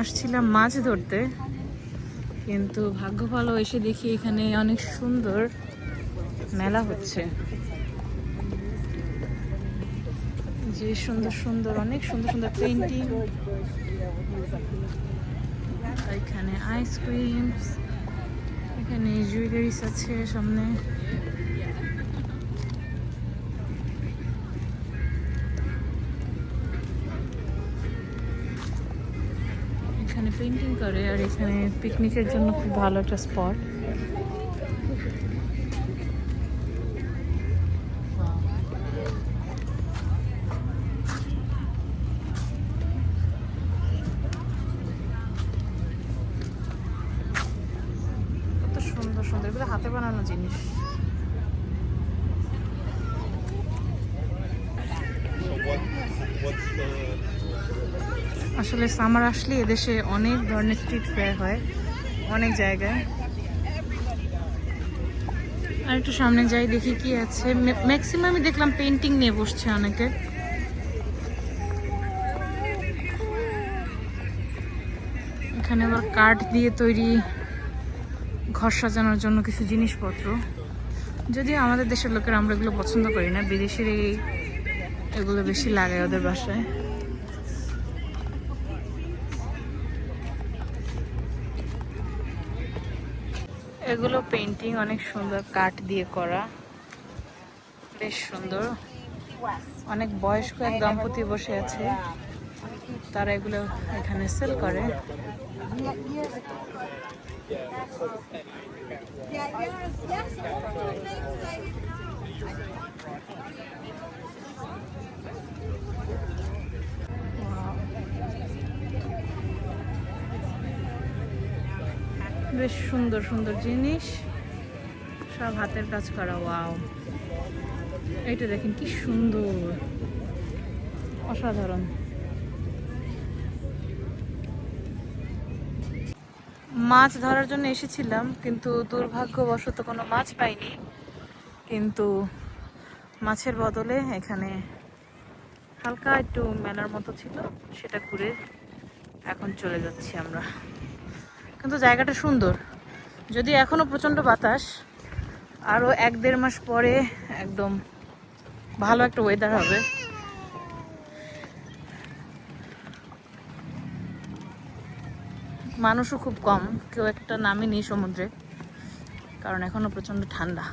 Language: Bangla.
আসছিলাম মাছ ধরতে, কিন্তু ভাগ্য ভালো এসে দেখি এখানে অনেক সুন্দর মেলা হচ্ছে। যে সুন্দর সুন্দর অনেক সুন্দর সুন্দর পেইন্টিং, এখানে আইসক্রিম, এখানে জুয়েলারিস আছে সামনে। এখানে পেইন্টিং করে, আর এখানে পিকনিকের জন্য খুব ভালো একটা স্পট। কত সুন্দর সুন্দর, এগুলো হাতে বানানো জিনিস। আসলে সামার আসলে এদেশে অনেক ধরনের স্ট্রিট ফেয়ার হয় অনেক জায়গায়। আর একটু সামনে যাই দেখি কি আছে। ম্যাক্সিমামই দেখলাম পেইন্টিং নিয়ে বসছে অনেকে। এখানে আবার কাঠ দিয়ে তৈরি ঘর সাজানোর জন্য কিছু জিনিসপত্র, যদিও আমাদের দেশের লোকেরা আমরা এগুলো পছন্দ করি না, বিদেশের এগুলো বেশি লাগায় ওদের বাসায়। এগুলো পেইন্টিং অনেক সুন্দর, কাঠ দিয়ে করা, বেশ সুন্দর। অনেক বয়স্ক এক দম্পতি বসে আছে, তারা এগুলো এখানে সেল করে। বেশ সুন্দর সুন্দর জিনিস, সব হাতের কাজ করা। ওয়াও, এইটা দেখেন কি সুন্দর, অসাধারণ। মাছ ধরার জন্য এসেছিলাম, কিন্তু দুর্ভাগ্যবশত কোনো মাছ পাইনি। কিন্তু মাছের বদলে এখানে হালকা একটু মেলার মতো ছিল, সেটা ঘুরে এখন চলে যাচ্ছি আমরা। কিন্তু জায়গাটা সুন্দর, যদি এখনো প্রচণ্ড বাতাস, আরও 1-1.5 মাস পরে একদম ভালো একটা ওয়েদার হবে। মানুষও খুব কম, কেউ একটা নামেনি সমুদ্রে, কারণ এখনো প্রচণ্ড ঠান্ডা।